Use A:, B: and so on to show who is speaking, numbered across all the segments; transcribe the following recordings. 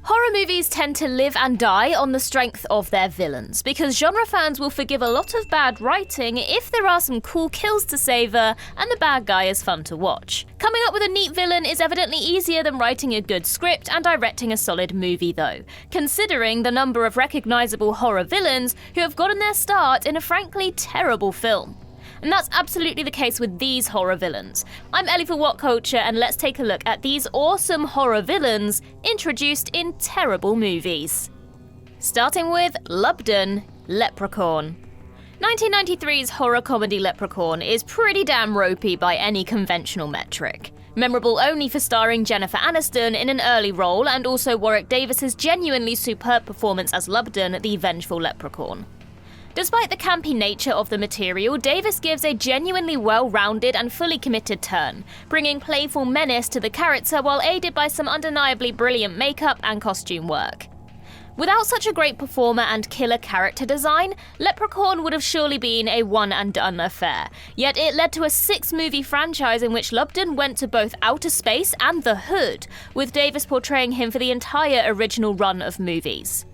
A: Horror movies tend to live and die on the strength of their villains, because genre fans will forgive a lot of bad writing if there are some cool kills to savour and the bad guy is fun to watch. Coming up with a neat villain is evidently easier than writing a good script and directing a solid movie though, considering the number of recognisable horror villains who have gotten their start in a frankly terrible film. And that's absolutely the case with these horror villains. I'm Ellie for What Culture, and let's take a look at these awesome horror villains introduced in terrible movies. Starting with Lubdan, Leprechaun. 1993's horror comedy Leprechaun is pretty damn ropey by any conventional metric. Memorable only for starring Jennifer Aniston in an early role, and also Warwick Davis's genuinely superb performance as Lubdan, the vengeful leprechaun. Despite the campy nature of the material, Davis gives a genuinely well-rounded and fully committed turn, bringing playful menace to the character while aided by some undeniably brilliant makeup and costume work. Without such a great performer and killer character design, Leprechaun would have surely been a one-and-done affair, yet it led to a 6-movie franchise in which Lubdan went to both outer space and the hood, with Davis portraying him for the entire original run of movies.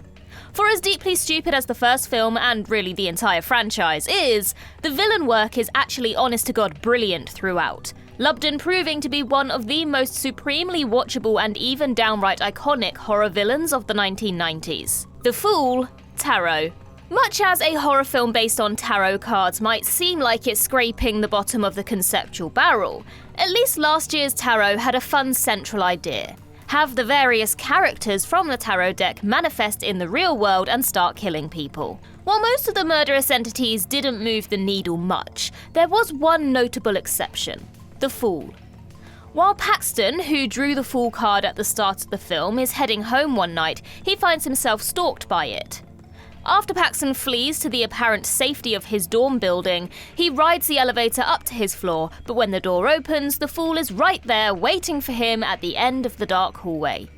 A: For as deeply stupid as the first film, and really the entire franchise, is, the villain work is actually honest-to-God brilliant throughout. Lubdan proving to be one of the most supremely watchable and even downright iconic horror villains of the 1990s. The Fool, Tarot. Much as a horror film based on tarot cards might seem like it's scraping the bottom of the conceptual barrel, at least last year's Tarot had a fun central idea. Have the various characters from the tarot deck manifest in the real world and start killing people. While most of the murderous entities didn't move the needle much, there was one notable exception: the Fool. While Paxton, who drew the Fool card at the start of the film, is heading home one night, he finds himself stalked by it. After Paxton flees to the apparent safety of his dorm building, he rides the elevator up to his floor, but when the door opens, the Fool is right there waiting for him at the end of the dark hallway.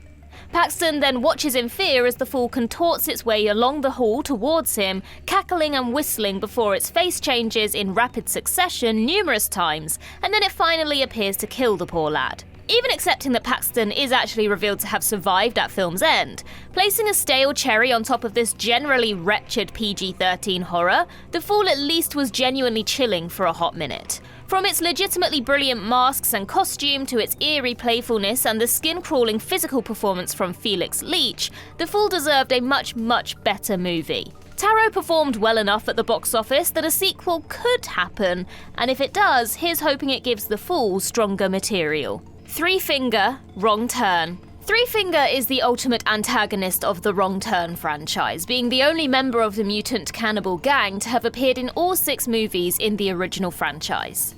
A: Paxton then watches in fear as the Fool contorts its way along the hall towards him, cackling and whistling before its face changes in rapid succession numerous times, and then it finally appears to kill the poor lad. Even accepting that Paxton is actually revealed to have survived at film's end, placing a stale cherry on top of this generally wretched PG-13 horror, The Fool at least was genuinely chilling for a hot minute. From its legitimately brilliant masks and costume to its eerie playfulness and the skin-crawling physical performance from Felix Leach, The Fool deserved a much, much better movie. Tarot performed well enough at the box office that a sequel could happen, and if it does, here's hoping it gives The Fool stronger material. Three Finger, Wrong Turn. Three Finger is the ultimate antagonist of the Wrong Turn franchise, being the only member of the mutant cannibal gang to have appeared in all 6 movies in the original franchise.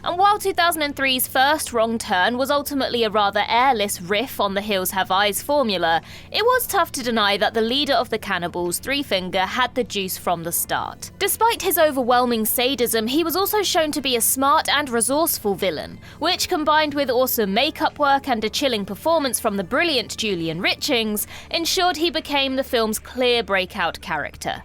A: And while 2003's first Wrong Turn was ultimately a rather airless riff on the Hills Have Eyes formula, it was tough to deny that the leader of the cannibals, Three Finger, had the juice from the start. Despite his overwhelming sadism, he was also shown to be a smart and resourceful villain, which, combined with awesome makeup work and a chilling performance from the brilliant Julian Richings, ensured he became the film's clear breakout character.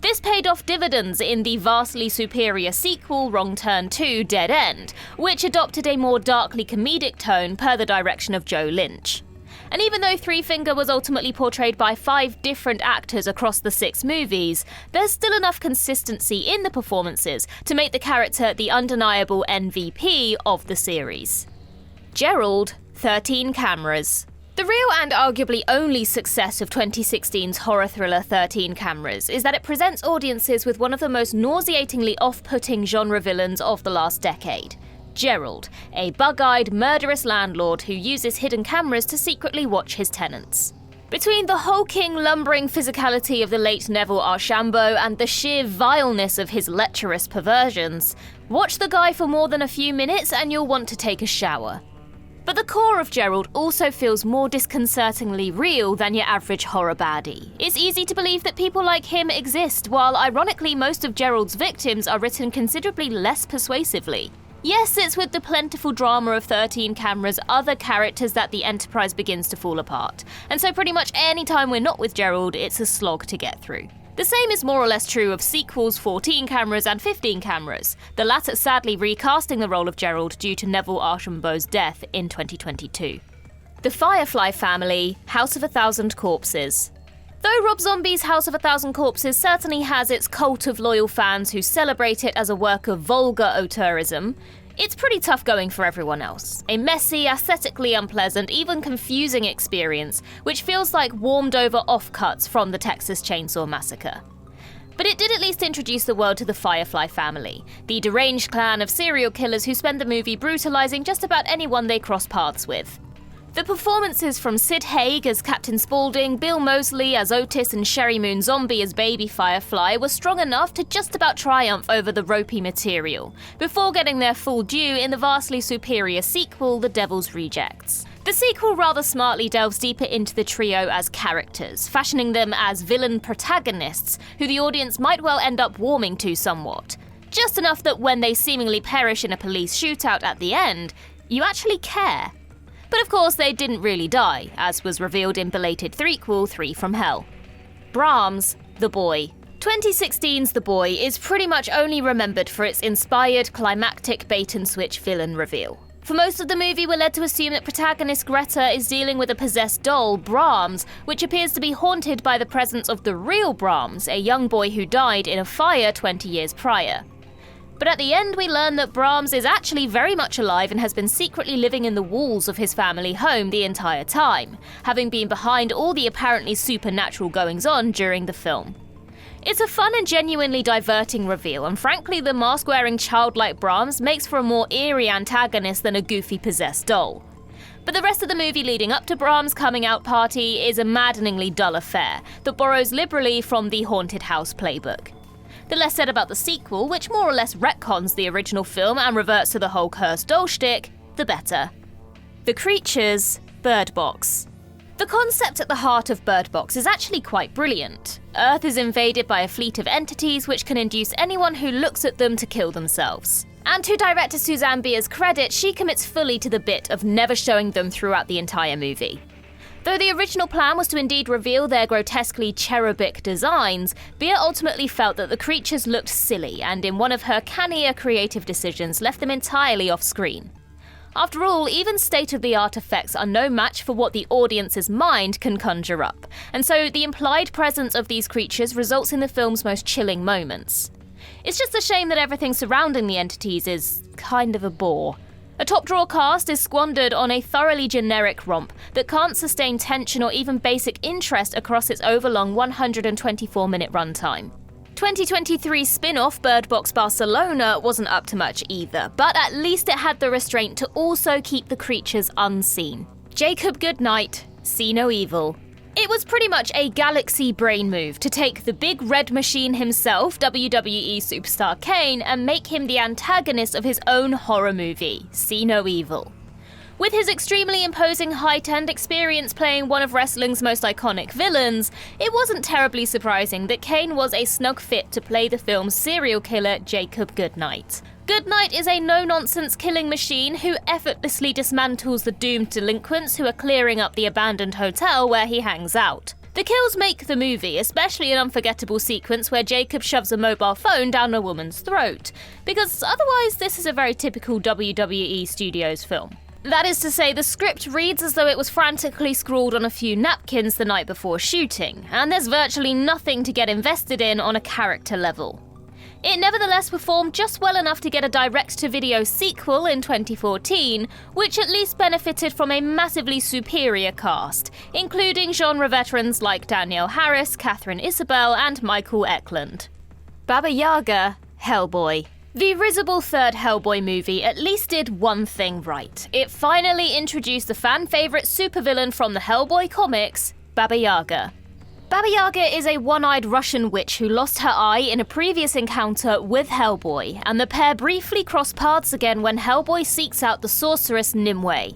A: This paid off dividends in the vastly superior sequel, Wrong Turn 2: Dead End, which adopted a more darkly comedic tone per the direction of Joe Lynch. And even though Three Finger was ultimately portrayed by 5 different actors across the 6 movies, there's still enough consistency in the performances to make the character the undeniable MVP of the series. Gerald, 13 Cameras. The real and arguably only success of 2016's horror thriller 13 Cameras is that it presents audiences with one of the most nauseatingly off-putting genre villains of the last decade. Gerald, a bug-eyed, murderous landlord who uses hidden cameras to secretly watch his tenants. Between the hulking, lumbering physicality of the late Neville Archambault and the sheer vileness of his lecherous perversions, watch the guy for more than a few minutes and you'll want to take a shower. But the core of Gerald also feels more disconcertingly real than your average horror baddie. It's easy to believe that people like him exist, while ironically most of Gerald's victims are written considerably less persuasively. Yes, it's with the plentiful drama of 13 Cameras' other characters that the Enterprise begins to fall apart, and so pretty much any time we're not with Gerald, it's a slog to get through. The same is more or less true of sequels 14 Cameras and 15 Cameras, the latter sadly recasting the role of Gerald due to Neville Archambault's death in 2022. The Firefly family, House of a Thousand Corpses. Though Rob Zombie's House of a Thousand Corpses certainly has its cult of loyal fans who celebrate it as a work of vulgar auteurism, it's pretty tough going for everyone else. A messy, aesthetically unpleasant, even confusing experience, which feels like warmed-over offcuts from the Texas Chainsaw Massacre. But it did at least introduce the world to the Firefly family, the deranged clan of serial killers who spend the movie brutalizing just about anyone they cross paths with. The performances from Sid Haig as Captain Spaulding, Bill Moseley as Otis, and Sherry Moon Zombie as Baby Firefly were strong enough to just about triumph over the ropey material, before getting their full due in the vastly superior sequel, The Devil's Rejects. The sequel rather smartly delves deeper into the trio as characters, fashioning them as villain protagonists who the audience might well end up warming to somewhat. Just enough that when they seemingly perish in a police shootout at the end, you actually care. But of course they didn't really die, as was revealed in belated threequel 3 from Hell. Brahms, The Boy. 2016's The Boy is pretty much only remembered for its inspired climactic bait-and-switch villain reveal. For most of the movie, we're led to assume that protagonist Greta is dealing with a possessed doll, Brahms, which appears to be haunted by the presence of the real Brahms, a young boy who died in a fire 20 years prior. But at the end, we learn that Brahms is actually very much alive and has been secretly living in the walls of his family home the entire time, having been behind all the apparently supernatural goings-on during the film. It's a fun and genuinely diverting reveal, and frankly, the mask-wearing childlike Brahms makes for a more eerie antagonist than a goofy possessed doll. But the rest of the movie leading up to Brahms' coming out party is a maddeningly dull affair that borrows liberally from the Haunted House playbook. The less said about the sequel, which more or less retcons the original film and reverts to the whole cursed doll shtick, the better. The Creatures, Bird Box. The concept at the heart of Bird Box is actually quite brilliant. Earth is invaded by a fleet of entities which can induce anyone who looks at them to kill themselves. And to director Suzanne Bier's credit, she commits fully to the bit of never showing them throughout the entire movie. Though the original plan was to indeed reveal their grotesquely cherubic designs, Bier ultimately felt that the creatures looked silly and in one of her cannier creative decisions left them entirely off screen. After all, even state-of-the-art effects are no match for what the audience's mind can conjure up, and so the implied presence of these creatures results in the film's most chilling moments. It's just a shame that everything surrounding the entities is kind of a bore. A top-drawer cast is squandered on a thoroughly generic romp that can't sustain tension or even basic interest across its overlong 124-minute runtime. 2023's spin-off Bird Box Barcelona wasn't up to much either, but at least it had the restraint to also keep the creatures unseen. Jacob Goodnight, See No Evil. It was pretty much a galaxy brain move to take the big red machine himself, WWE superstar Kane, and make him the antagonist of his own horror movie, See No Evil. With his extremely imposing height and experience playing one of wrestling's most iconic villains, it wasn't terribly surprising that Kane was a snug fit to play the film's serial killer Jacob Goodnight. Goodnight is a no-nonsense killing machine who effortlessly dismantles the doomed delinquents who are clearing up the abandoned hotel where he hangs out. The kills make the movie, especially an unforgettable sequence where Jacob shoves a mobile phone down a woman's throat, because otherwise this is a very typical WWE Studios film. That is to say, the script reads as though it was frantically scrawled on a few napkins the night before shooting, and there's virtually nothing to get invested in on a character level. It nevertheless performed just well enough to get a direct-to-video sequel in 2014, which at least benefited from a massively superior cast, including genre veterans like Danielle Harris, Catherine Isabelle, and Michael Eklund. Baba Yaga, Hellboy. The risible third Hellboy movie at least did one thing right. It finally introduced the fan-favourite supervillain from the Hellboy comics, Baba Yaga. Baba Yaga is a one-eyed Russian witch who lost her eye in a previous encounter with Hellboy, and the pair briefly cross paths again when Hellboy seeks out the sorceress Nimue.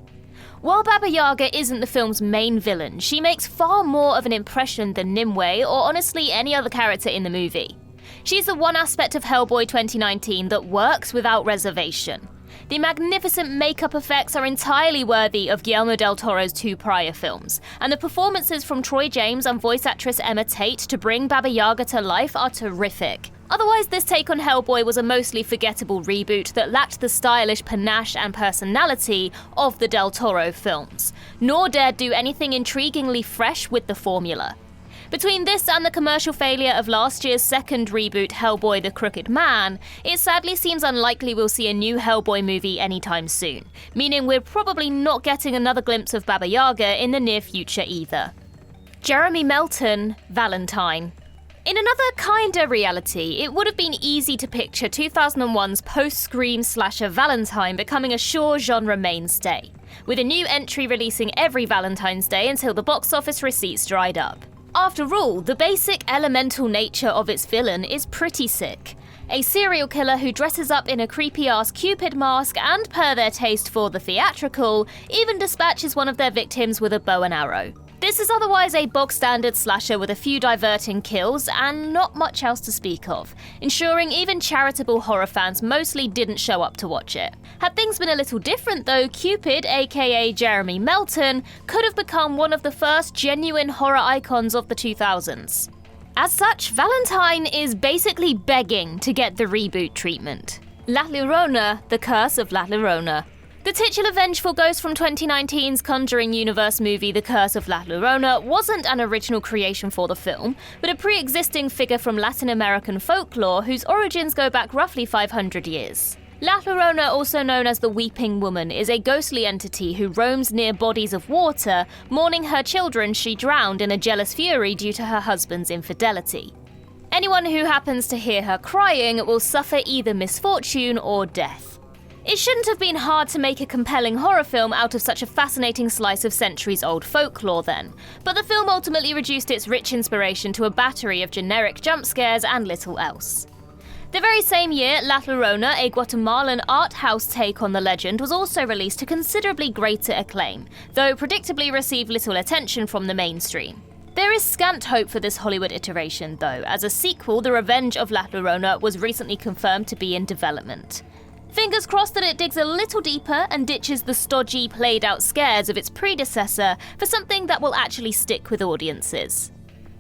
A: While Baba Yaga isn't the film's main villain, she makes far more of an impression than Nimue or honestly any other character in the movie. She's the one aspect of Hellboy 2019 that works without reservation. The magnificent makeup effects are entirely worthy of Guillermo del Toro's 2 prior films, and the performances from Troy James and voice actress Emma Tate to bring Baba Yaga to life are terrific. Otherwise, this take on Hellboy was a mostly forgettable reboot that lacked the stylish panache and personality of the Del Toro films, nor dared do anything intriguingly fresh with the formula. Between this and the commercial failure of last year's second reboot, Hellboy the Crooked Man, it sadly seems unlikely we'll see a new Hellboy movie anytime soon, meaning we're probably not getting another glimpse of Baba Yaga in the near future either. Jeremy Melton, Valentine. In another kinder reality, it would have been easy to picture 2001's post-Scream slasher Valentine becoming a sure genre mainstay, with a new entry releasing every Valentine's Day until the box office receipts dried up. After all, the basic elemental nature of its villain is pretty sick. A serial killer who dresses up in a creepy-ass Cupid mask and, per their taste for the theatrical, even dispatches one of their victims with a bow and arrow. This is otherwise a bog-standard slasher with a few diverting kills and not much else to speak of, ensuring even charitable horror fans mostly didn't show up to watch it. Had things been a little different though, Cupid, aka Jeremy Melton, could have become one of the first genuine horror icons of the 2000s. As such, Valentine is basically begging to get the reboot treatment. La Llorona, The Curse of La Llorona. The titular vengeful ghost from 2019's Conjuring Universe movie The Curse of La Llorona wasn't an original creation for the film, but a pre-existing figure from Latin American folklore whose origins go back roughly 500 years. La Llorona, also known as the Weeping Woman, is a ghostly entity who roams near bodies of water, mourning her children she drowned in a jealous fury due to her husband's infidelity. Anyone who happens to hear her crying will suffer either misfortune or death. It shouldn't have been hard to make a compelling horror film out of such a fascinating slice of centuries-old folklore then, but the film ultimately reduced its rich inspiration to a battery of generic jump scares and little else. The very same year, La Llorona, a Guatemalan art house take on the legend, was also released to considerably greater acclaim, though predictably received little attention from the mainstream. There is scant hope for this Hollywood iteration though, as a sequel, The Revenge of La Llorona, was recently confirmed to be in development. Fingers crossed that it digs a little deeper and ditches the stodgy, played-out scares of its predecessor for something that will actually stick with audiences.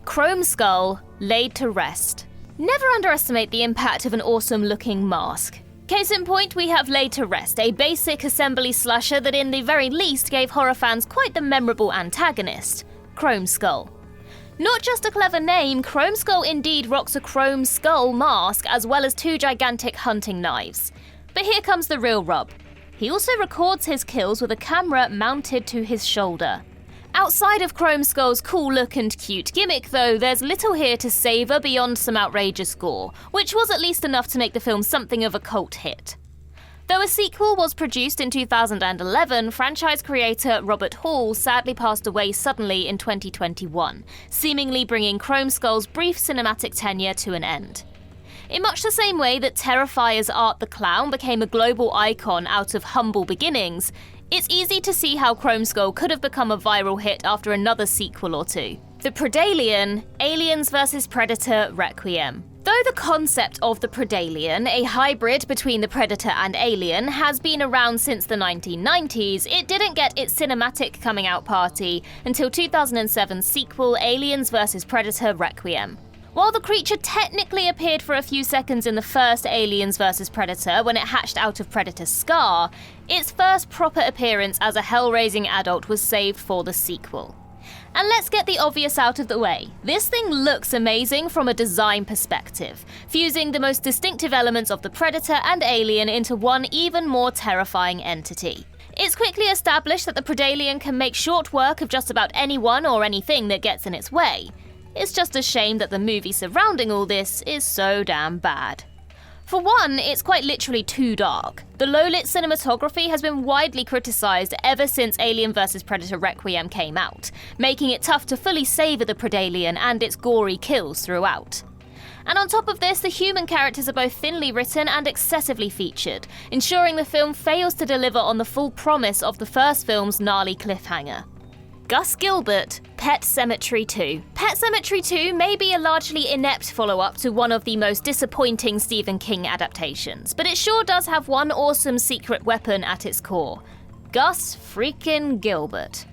A: Chromeskull, Laid to Rest. Never underestimate the impact of an awesome-looking mask. Case in point, we have Laid to Rest, a basic assembly slasher that in the very least gave horror fans quite the memorable antagonist, Chromeskull. Not just a clever name, Chromeskull indeed rocks a chrome skull mask as well as two gigantic hunting knives. But here comes the real rub. He also records his kills with a camera mounted to his shoulder. Outside of Chromeskull's cool look and cute gimmick though, there's little here to savour beyond some outrageous gore, which was at least enough to make the film something of a cult hit. Though a sequel was produced in 2011, franchise creator Robert Hall sadly passed away suddenly in 2021, seemingly bringing Chromeskull's brief cinematic tenure to an end. In much the same way that Terrifier's Art the Clown became a global icon out of humble beginnings, it's easy to see how Chromeskull could have become a viral hit after another sequel or two. The Predalien, Aliens vs Predator Requiem. Though the concept of the Predalien, a hybrid between the Predator and Alien, has been around since the 1990s, it didn't get its cinematic coming out party until 2007's sequel Aliens vs Predator Requiem. While the creature technically appeared for a few seconds in the first Aliens vs Predator when it hatched out of Predator's scar, its first proper appearance as a hell-raising adult was saved for the sequel. And let's get the obvious out of the way. This thing looks amazing from a design perspective, fusing the most distinctive elements of the Predator and Alien into one even more terrifying entity. It's quickly established that the Predalien can make short work of just about anyone or anything that gets in its way. It's just a shame that the movie surrounding all this is so damn bad. For one, it's quite literally too dark. The low-lit cinematography has been widely criticised ever since Alien vs Predator Requiem came out, making it tough to fully savour the Predalien and its gory kills throughout. And on top of this, the human characters are both thinly written and excessively featured, ensuring the film fails to deliver on the full promise of the first film's gnarly cliffhanger. Gus Gilbert, Pet Sematary Two. Pet Sematary 2 may be a largely inept follow-up to one of the most disappointing Stephen King adaptations, but it sure does have one awesome secret weapon at its core. Gus freaking Gilbert.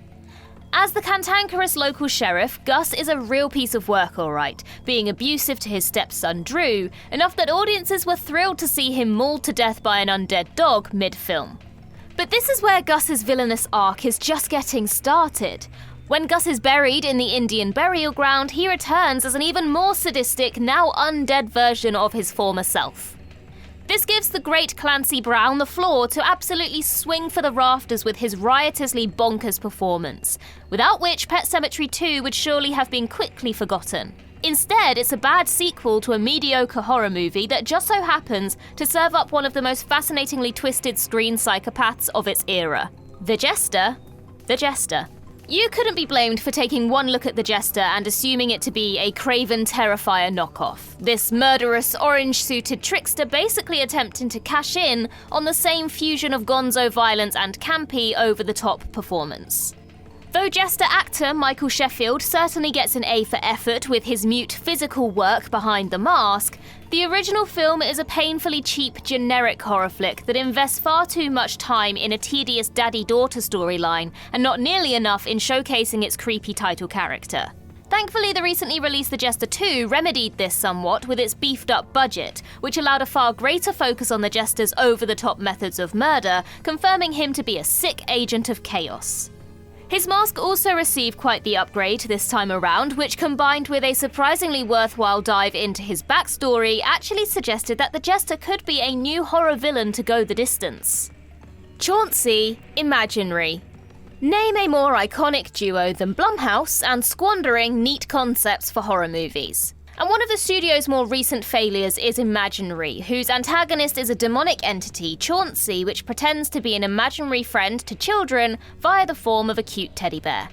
A: As the cantankerous local sheriff, Gus is a real piece of work, alright, being abusive to his stepson Drew, enough that audiences were thrilled to see him mauled to death by an undead dog mid-film. But this is where Gus's villainous arc is just getting started. When Gus is buried in the Indian burial ground, he returns as an even more sadistic, now undead version of his former self. This gives the great Clancy Brown the floor to absolutely swing for the rafters with his riotously bonkers performance, without which Pet Sematary 2 would surely have been quickly forgotten. Instead, it's a bad sequel to a mediocre horror movie that just so happens to serve up one of the most fascinatingly twisted screen psychopaths of its era. The Jester. You couldn't be blamed for taking one look at the Jester and assuming it to be a Craven Terrifier knockoff. This murderous, orange-suited trickster basically attempting to cash in on the same fusion of gonzo violence and campy, over-the-top performance. Though Jester actor Michael Sheffield certainly gets an A for effort with his mute physical work behind the mask, the original film is a painfully cheap, generic horror flick that invests far too much time in a tedious daddy-daughter storyline and not nearly enough in showcasing its creepy title character. Thankfully, the recently released The Jester 2 remedied this somewhat with its beefed-up budget, which allowed a far greater focus on the Jester's over-the-top methods of murder, confirming him to be a sick agent of chaos. His mask also received quite the upgrade this time around, which combined with a surprisingly worthwhile dive into his backstory actually suggested that the Jester could be a new horror villain to go the distance. Chauncey, imaginary. Name a more iconic duo than Blumhouse and squandering neat concepts for horror movies. And one of the studio's more recent failures is Imaginary, whose antagonist is a demonic entity, Chauncey, which pretends to be an imaginary friend to children via the form of a cute teddy bear.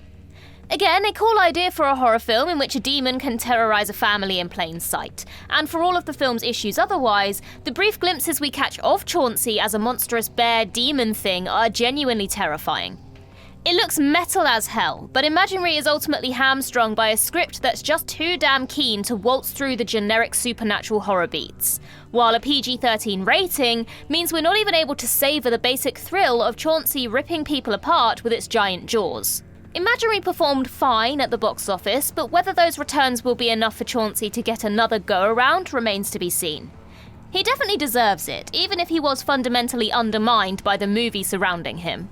A: Again, a cool idea for a horror film in which a demon can terrorize a family in plain sight. And for all of the film's issues otherwise, the brief glimpses we catch of Chauncey as a monstrous bear demon thing are genuinely terrifying. It looks metal as hell, but Imaginary is ultimately hamstrung by a script that's just too damn keen to waltz through the generic supernatural horror beats, while a PG-13 rating means we're not even able to savor the basic thrill of Chauncey ripping people apart with its giant jaws. Imaginary performed fine at the box office, but whether those returns will be enough for Chauncey to get another go-around remains to be seen. He definitely deserves it, even if he was fundamentally undermined by the movie surrounding him.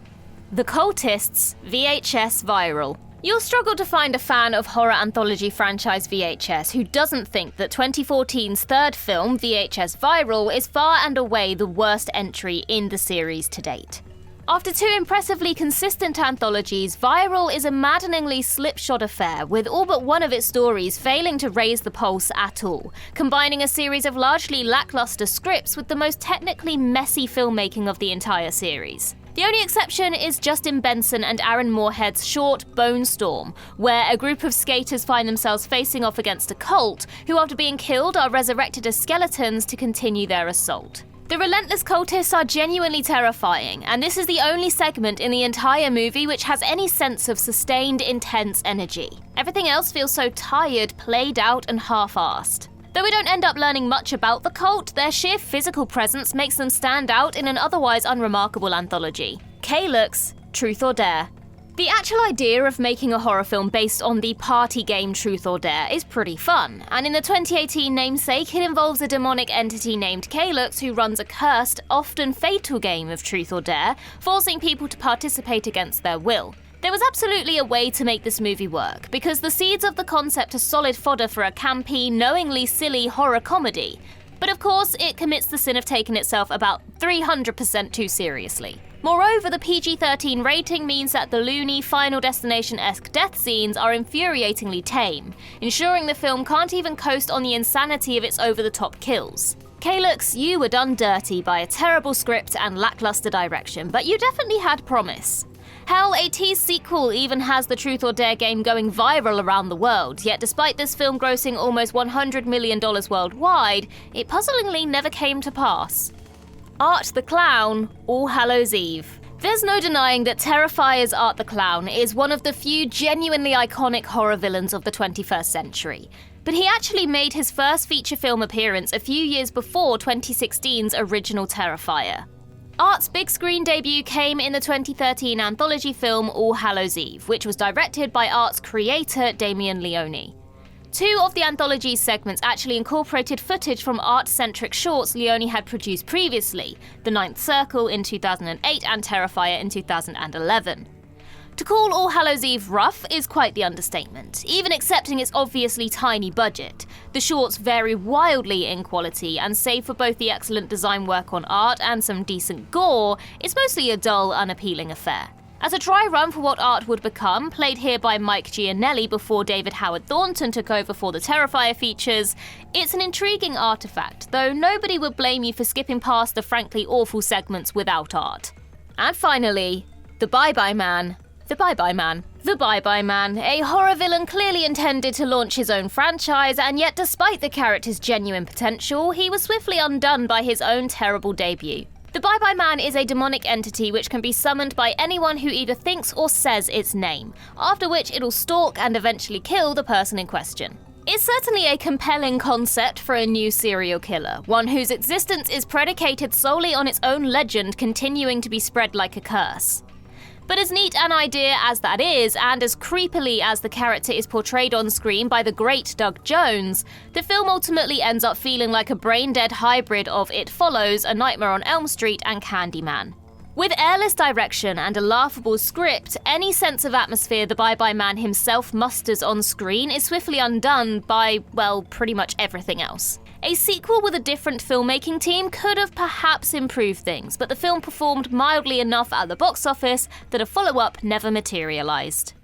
A: The Cultists VHS Viral. You'll struggle to find a fan of horror anthology franchise VHS who doesn't think that 2014's third film, VHS Viral, is far and away the worst entry in the series to date. After two impressively consistent anthologies, Viral is a maddeningly slipshod affair, with all but one of its stories failing to raise the pulse at all, combining a series of largely lackluster scripts with the most technically messy filmmaking of the entire series. The only exception is Justin Benson and Aaron Moorhead's short Bone Storm, where a group of skaters find themselves facing off against a cult, who after being killed are resurrected as skeletons to continue their assault. The relentless cultists are genuinely terrifying, and this is the only segment in the entire movie which has any sense of sustained, intense energy. Everything else feels so tired, played out, and half-assed. Though we don't end up learning much about the cult, their sheer physical presence makes them stand out in an otherwise unremarkable anthology. Calux, Truth or Dare. The actual idea of making a horror film based on the party game Truth or Dare is pretty fun, and in the 2018 namesake, it involves a demonic entity named Calux who runs a cursed, often fatal game of Truth or Dare, forcing people to participate against their will. There was absolutely a way to make this movie work, because the seeds of the concept are solid fodder for a campy, knowingly silly horror comedy. But of course, it commits the sin of taking itself about 300% too seriously. Moreover, the PG-13 rating means that the loony, Final Destination-esque death scenes are infuriatingly tame, ensuring the film can't even coast on the insanity of its over-the-top kills. Calux, you were done dirty by a terrible script and lackluster direction, but you definitely had promise. Hell, a teased sequel even has the Truth or Dare game going viral around the world, yet despite this film grossing almost $100 million worldwide, it puzzlingly never came to pass. Art the Clown, All Hallows Eve. There's no denying that Terrifier's Art the Clown is one of the few genuinely iconic horror villains of the 21st century. But he actually made his first feature film appearance a few years before 2016's original Terrifier. Art's big screen debut came in the 2013 anthology film All Hallows Eve, which was directed by Art's creator Damien Leone. Two of the anthology's segments actually incorporated footage from art-centric shorts Leone had produced previously, The Ninth Circle in 2008 and Terrifier in 2011. To call All Hallows Eve rough is quite the understatement, even accepting its obviously tiny budget. The shorts vary wildly in quality, and save for both the excellent design work on Art and some decent gore, it's mostly a dull, unappealing affair. As a dry run for what Art would become, played here by Mike Giannelli before David Howard Thornton took over for the Terrifier features, it's an intriguing artifact, though nobody would blame you for skipping past the frankly awful segments without Art. And finally, the Bye-Bye Man. The Bye-Bye Man. The Bye-Bye Man, a horror villain clearly intended to launch his own franchise, and yet despite the character's genuine potential, he was swiftly undone by his own terrible debut. The Bye-Bye Man is a demonic entity which can be summoned by anyone who either thinks or says its name, after which it'll stalk and eventually kill the person in question. It's certainly a compelling concept for a new serial killer, one whose existence is predicated solely on its own legend continuing to be spread like a curse. But as neat an idea as that is, and as creepily as the character is portrayed on screen by the great Doug Jones, the film ultimately ends up feeling like a brain-dead hybrid of It Follows, A Nightmare on Elm Street, and Candyman. With airless direction and a laughable script, any sense of atmosphere the Bye-Bye Man himself musters on screen is swiftly undone by, well, pretty much everything else. A sequel with a different filmmaking team could have perhaps improved things, but the film performed mildly enough at the box office that a follow-up never materialized.